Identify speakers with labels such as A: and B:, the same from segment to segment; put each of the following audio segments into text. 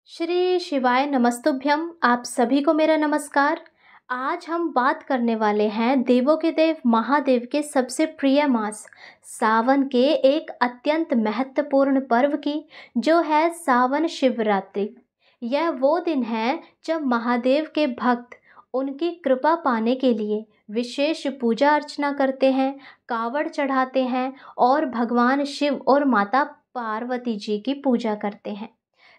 A: श्री शिवाय नमस्तुभ्यम। आप सभी को मेरा नमस्कार। आज हम बात करने वाले हैं देवों के देव महादेव के सबसे प्रिय मास सावन के एक अत्यंत महत्वपूर्ण पर्व की, जो है सावन शिवरात्रि। यह वो दिन है जब महादेव के भक्त उनकी कृपा पाने के लिए विशेष पूजा अर्चना करते हैं, कावड़ चढ़ाते हैं और भगवान शिव और माता पार्वती जी की पूजा करते हैं।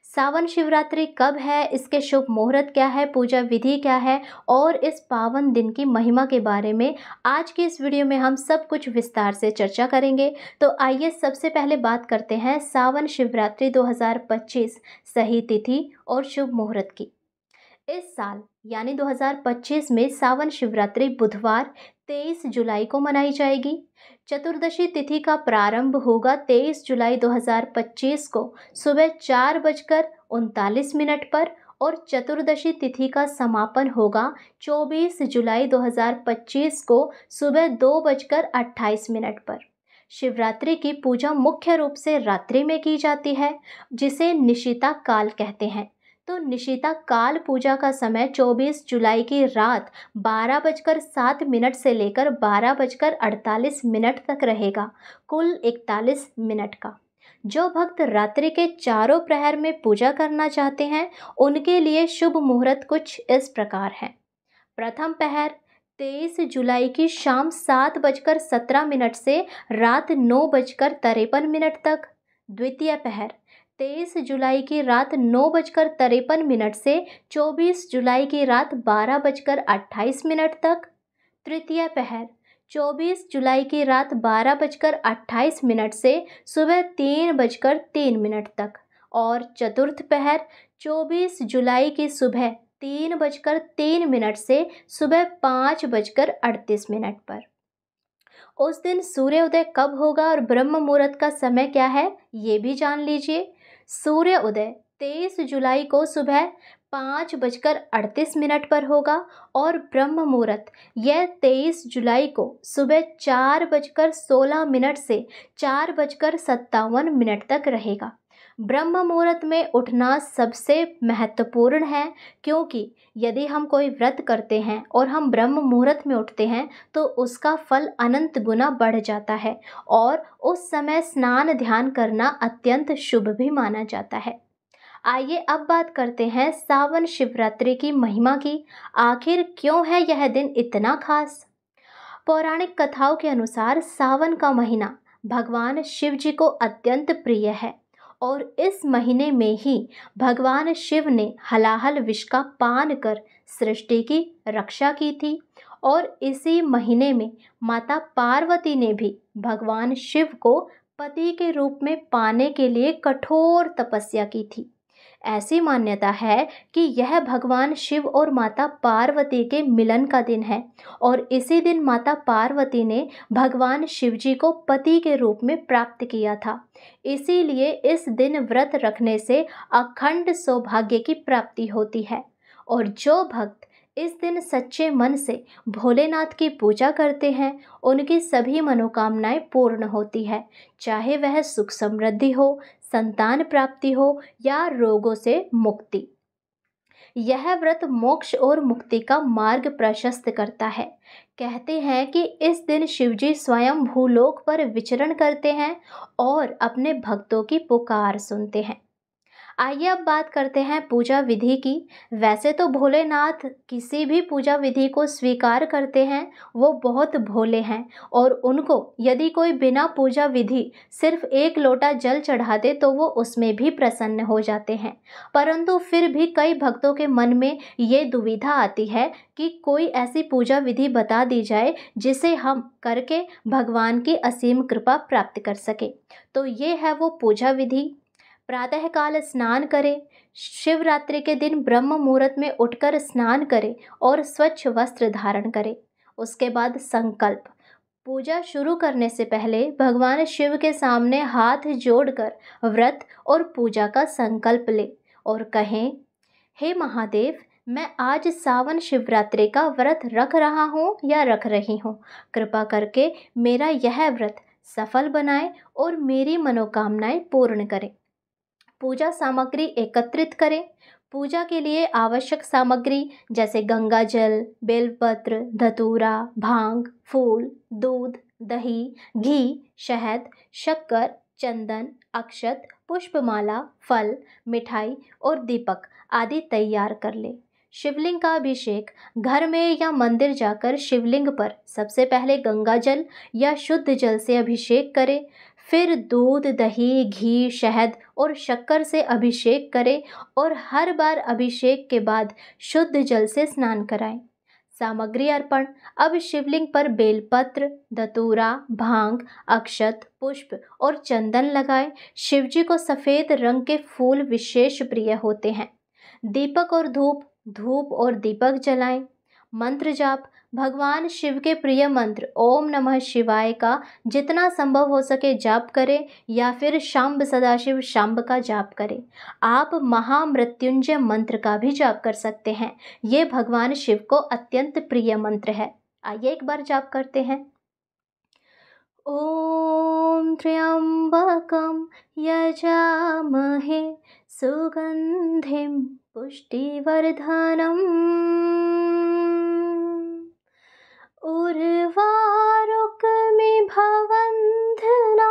A: सावन शिवरात्रि कब है, इसके शुभ मुहूर्त क्या है, पूजा विधि क्या है और इस पावन दिन की महिमा के बारे में आज की इस वीडियो में हम सब कुछ विस्तार से चर्चा करेंगे। तो आइए सबसे पहले बात करते हैं सावन शिवरात्रि 2025 सही तिथि और शुभ मुहूर्त की। इस साल यानी 2025 में सावन शिवरात्रि बुधवार 23 जुलाई को मनाई जाएगी। चतुर्दशी तिथि का प्रारंभ होगा 23 जुलाई 2025 को सुबह 4:39 पर और चतुर्दशी तिथि का समापन होगा 24 जुलाई 2025 को सुबह 2:28 पर। शिवरात्रि की पूजा मुख्य रूप से रात्रि में की जाती है, जिसे निशिता काल कहते हैं। तो निशिता काल पूजा का समय 24 जुलाई की रात 12:07 से लेकर 12:48 तक रहेगा, कुल 41 मिनट का। जो भक्त रात्रि के चारों प्रहर में पूजा करना चाहते हैं, उनके लिए शुभ मुहूर्त कुछ इस प्रकार है। प्रथम पहर 23 जुलाई की शाम 7:17 से रात 9:53 तक। द्वितीय पहर 23 जुलाई की रात 9:53 से 24 जुलाई की रात 12:28 तक। तृतीय पहर 24 जुलाई की रात 12:28 से सुबह 3:03 तक। और चतुर्थ पहर 24 जुलाई की सुबह 3:03 से सुबह 5:38 पर। उस दिन सूर्योदय कब होगा और ब्रह्म मुहूर्त का समय क्या है, ये भी जान लीजिए। सूर्य उदय 23 जुलाई को सुबह 5:38 पर होगा और ब्रह्म मुहूर्त यह 23 जुलाई को सुबह 4:16 से 4:57 तक रहेगा। ब्रह्म मुहूर्त में उठना सबसे महत्वपूर्ण है, क्योंकि यदि हम कोई व्रत करते हैं और हम ब्रह्म मुहूर्त में उठते हैं तो उसका फल अनंत गुना बढ़ जाता है और उस समय स्नान ध्यान करना अत्यंत शुभ भी माना जाता है। आइए अब बात करते हैं सावन शिवरात्रि की महिमा की। आखिर क्यों है यह दिन इतना खास? पौराणिक कथाओं के अनुसार सावन का महीना भगवान शिव जी को अत्यंत प्रिय है और इस महीने में ही भगवान शिव ने हलाहल विष का पान कर सृष्टि की रक्षा की थी। और इसी महीने में माता पार्वती ने भी भगवान शिव को पति के रूप में पाने के लिए कठोर तपस्या की थी। ऐसी मान्यता है कि यह भगवान शिव और माता पार्वती के मिलन का दिन है और इसी दिन माता पार्वती ने भगवान शिव जी को पति के रूप में प्राप्त किया था। इसीलिए इस दिन व्रत रखने से अखंड सौभाग्य की प्राप्ति होती है और जो भक्त इस दिन सच्चे मन से भोलेनाथ की पूजा करते हैं, उनकी सभी मनोकामनाएं पूर्ण होती है, चाहे वह सुख समृद्धि हो, संतान प्राप्ति हो या रोगों से मुक्ति। यह व्रत मोक्ष और मुक्ति का मार्ग प्रशस्त करता है। कहते हैं कि इस दिन शिवजी स्वयं भूलोक पर विचरण करते हैं और अपने भक्तों की पुकार सुनते हैं। आइए अब बात करते हैं पूजा विधि की। वैसे तो भोलेनाथ किसी भी पूजा विधि को स्वीकार करते हैं, वो बहुत भोले हैं और उनको यदि कोई बिना पूजा विधि सिर्फ एक लोटा जल चढ़ा दे तो वो उसमें भी प्रसन्न हो जाते हैं। परंतु फिर भी कई भक्तों के मन में ये दुविधा आती है कि कोई ऐसी पूजा विधि बता दी जाए जिसे हम करके भगवान की असीम कृपा प्राप्त कर सके। तो ये है वो पूजा विधि। प्रातःकाल स्नान करें। शिवरात्रि के दिन ब्रह्म मुहूर्त में उठकर स्नान करें और स्वच्छ वस्त्र धारण करें। उसके बाद संकल्प। पूजा शुरू करने से पहले भगवान शिव के सामने हाथ जोड़कर व्रत और पूजा का संकल्प लें और कहें, हे महादेव, मैं आज सावन शिवरात्रि का व्रत रख रहा हूँ या रख रही हूँ। कृपा करके मेरा यह व्रत सफल बनाएं और मेरी मनोकामनाएं पूर्ण करें। पूजा सामग्री एकत्रित करें। पूजा के लिए आवश्यक सामग्री जैसे गंगा जल, बेलपत्र, धतूरा, भांग, फूल, दूध, दही, घी, शहद, शक्कर, चंदन, अक्षत, पुष्पमाला, फल, मिठाई और दीपक आदि तैयार कर ले। शिवलिंग का अभिषेक घर में या मंदिर जाकर शिवलिंग पर सबसे पहले गंगा जल या शुद्ध जल से अभिषेक करें, फिर दूध, दही, घी, शहद और शक्कर से अभिषेक करें और हर बार अभिषेक के बाद शुद्ध जल से स्नान कराएं। सामग्री अर्पण। अब शिवलिंग पर बेलपत्र, धतूरा, भांग, अक्षत, पुष्प और चंदन लगाएं। शिवजी को सफ़ेद रंग के फूल विशेष प्रिय होते हैं। दीपक और धूप, धूप और दीपक जलाएं। मंत्र जाप। भगवान शिव के प्रिय मंत्र ओम नमः शिवाय का जितना संभव हो सके जाप करें या फिर शांब सदाशिव शांब का जाप करें। आप महामृत्युंजय मंत्र का भी जाप कर सकते हैं। ये भगवान शिव को अत्यंत प्रिय मंत्र है। आइए एक बार जाप करते हैं। ओम त्र्यंबकं यजामहे सुगंधिं पुष्टिवर्धनम् उर्वारुकमिभवन्धना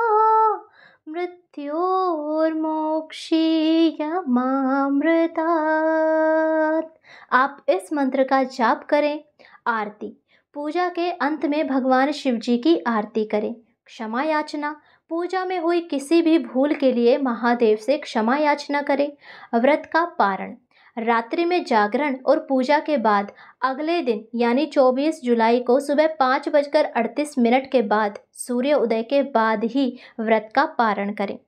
A: मृत्योर्मोक्षीयमामृतात्। आप इस मंत्र का जाप करें। आरती। पूजा के अंत में भगवान शिव जी की आरती करें। क्षमा याचना। पूजा में हुई किसी भी भूल के लिए महादेव से क्षमा याचना करें। व्रत का पारण। रात्रि में जागरण और पूजा के बाद अगले दिन यानी 24 जुलाई को सुबह 5:38 के बाद सूर्य उदय के बाद ही व्रत का पारण करें।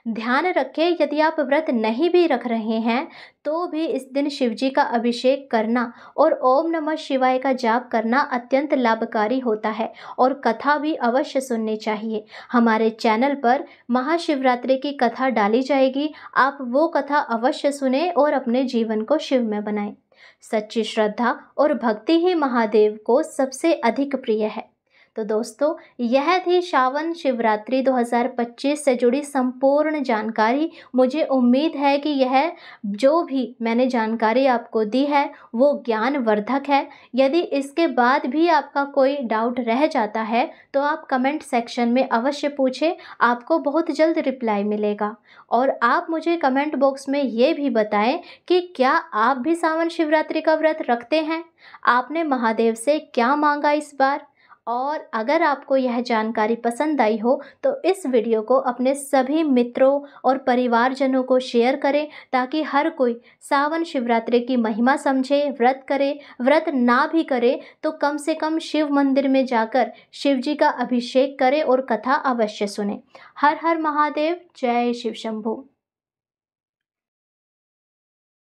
A: ध्यान रखें, यदि आप व्रत नहीं भी रख रहे हैं तो भी इस दिन शिवजी का अभिषेक करना और ओम नमः शिवाय का जाप करना अत्यंत लाभकारी होता है और कथा भी अवश्य सुननी चाहिए। हमारे चैनल पर महाशिवरात्रि की कथा डाली जाएगी, आप वो कथा अवश्य सुने और अपने जीवन को शिवमय बनाएं। सच्ची श्रद्धा और भक्ति ही महादेव को सबसे अधिक प्रिय है। तो दोस्तों, यह थी श्रावण शिवरात्रि 2025 से जुड़ी संपूर्ण जानकारी। मुझे उम्मीद है कि यह जो भी मैंने जानकारी आपको दी है वो ज्ञानवर्धक है। यदि इसके बाद भी आपका कोई डाउट रह जाता है तो आप कमेंट सेक्शन में अवश्य पूछें, आपको बहुत जल्द रिप्लाई मिलेगा। और आप मुझे कमेंट बॉक्स में ये भी बताएं कि क्या आप भी श्रावण शिवरात्रि का व्रत रखते हैं, आपने महादेव से क्या मांगा इस बार। और अगर आपको यह जानकारी पसंद आई हो तो इस वीडियो को अपने सभी मित्रों और परिवारजनों को शेयर करें ताकि हर कोई श्रावण शिवरात्रि की महिमा समझे, व्रत करे। व्रत ना भी करे तो कम से कम शिव मंदिर में जाकर शिव जी का अभिषेक करे और कथा अवश्य सुने। हर हर महादेव। जय शिव शंभू।